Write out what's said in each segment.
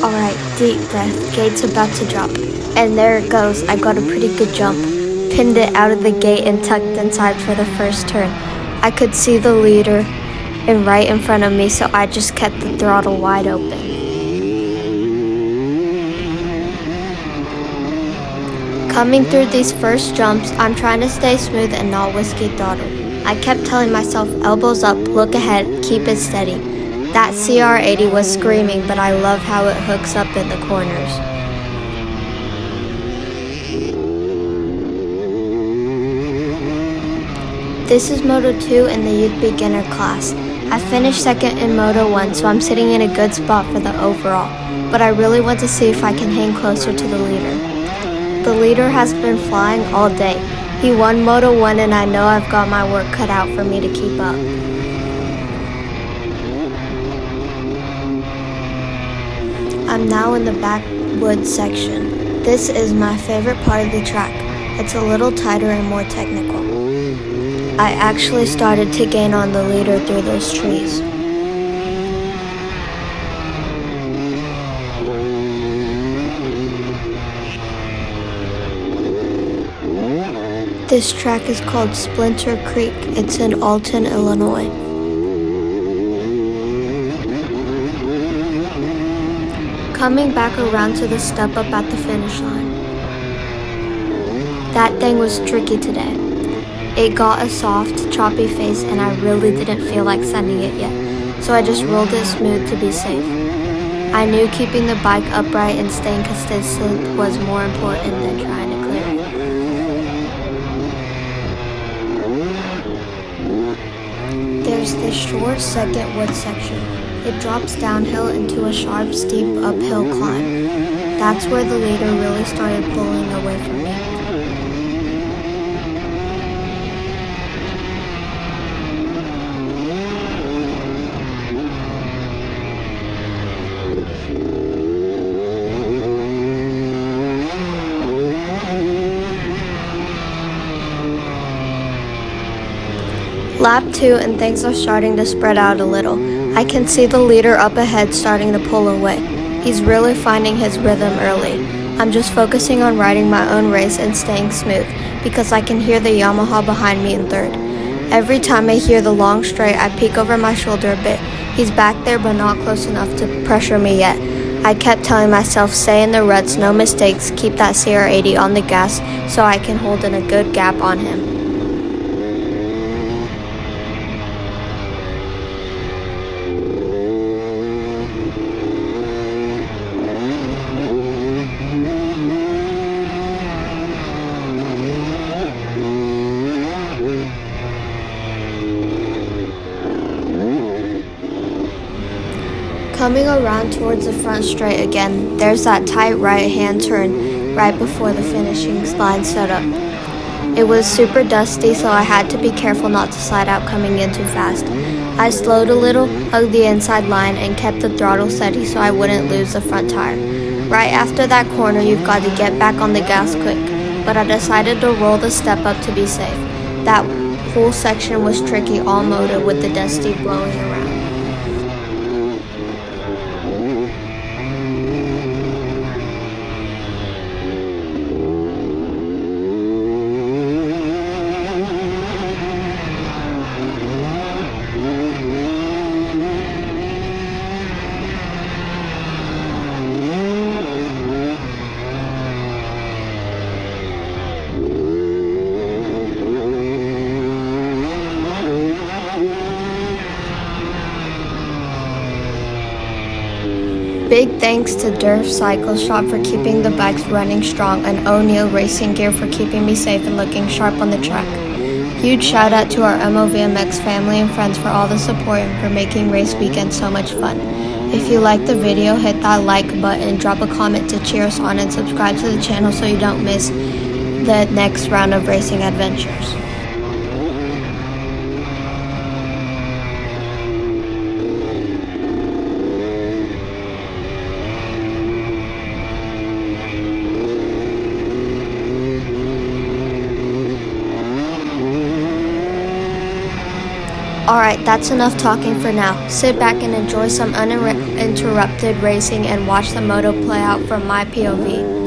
Alright, deep breath, gate's about to drop. And there it goes, I got a pretty good jump. Pinned it out of the gate and tucked inside for the first turn. I could see the leader and right in front of me, so I just kept the throttle wide open. Coming through these first jumps, I'm trying to stay smooth and not whiskey throttle. I kept telling myself, elbows up, look ahead, keep it steady. That CR80 was screaming, but I love how it hooks up in the corners. This is Moto 2 in the Youth Beginner class. I finished second in Moto 1, so I'm sitting in a good spot for the overall, but I really want to see if I can hang closer to the leader. The leader has been flying all day. He won Moto 1 and I know I've got my work cut out for me to keep up. I'm now in the backwoods section. This is my favorite part of the track. It's a little tighter and more technical. I actually started to gain on the leader through those trees. This track is called Splinter Creek. It's in Alton, Illinois. Coming back around to the step up at the finish line. That thing was tricky today. It got a soft, choppy face and I really didn't feel like sending it yet, so I just rolled it smooth to be safe. I knew keeping the bike upright and staying consistent was more important than trying to clear it. There's this short second wood section. It drops downhill into a sharp, steep uphill climb. That's where the leader really started pulling away from me. Lap 2 and things are starting to spread out a little. I can see the leader up ahead starting to pull away. He's really finding his rhythm early. I'm just focusing on riding my own race and staying smooth because I can hear the Yamaha behind me in third. Every time I hear the long straight, I peek over my shoulder a bit. He's back there but not close enough to pressure me yet. I kept telling myself, stay in the ruts, no mistakes, keep that CR80 on the gas so I can hold in a good gap on him. Coming around towards the front straight again, there's that tight right-hand turn right before the finishing line set up. It was super dusty, so I had to be careful not to slide out coming in too fast. I slowed a little, hugged the inside line, and kept the throttle steady so I wouldn't lose the front tire. Right after that corner, you've got to get back on the gas quick, but I decided to roll the step up to be safe. That whole section was tricky all moto with the dusty blowing around. Big thanks to Durf Cycle Shop for keeping the bikes running strong and O'Neill Racing Gear for keeping me safe and looking sharp on the track. Huge shout out to our MOVMX family and friends for all the support and for making race weekend so much fun. If you liked the video, hit that like button, drop a comment to cheer us on, and subscribe to the channel so you don't miss the next round of racing adventures. Alright. Alright, that's enough talking for now. Sit back and enjoy some uninterrupted racing and watch the moto play out from my POV.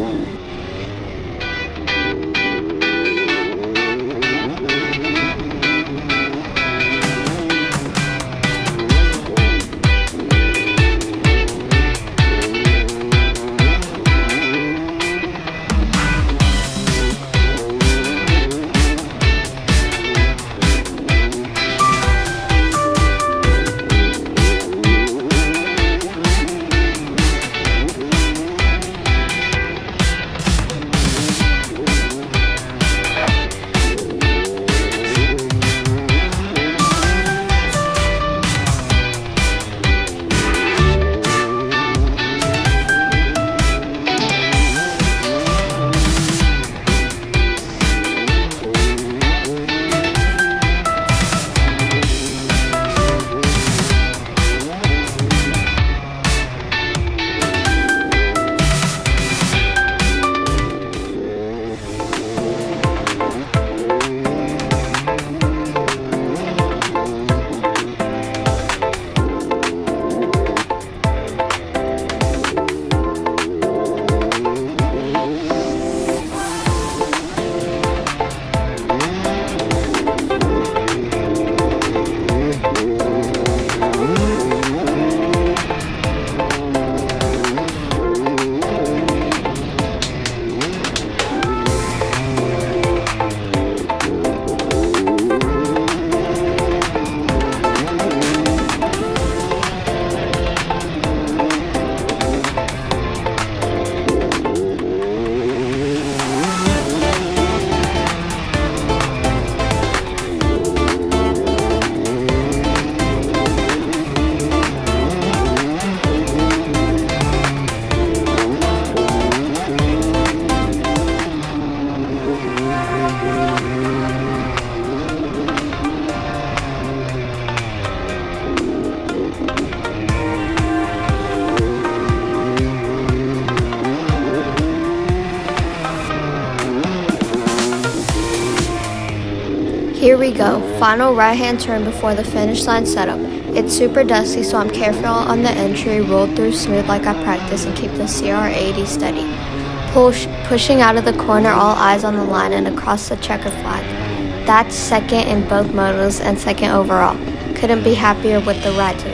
Here we go, final right-hand turn before the finish line setup. It's super dusty, so I'm careful on the entry, roll through smooth like I practice, and keep the CR80 steady. Pushing out of the corner, all eyes on the line and across the checkered flag. That's second in both motos and second overall. Couldn't be happier with the ride today.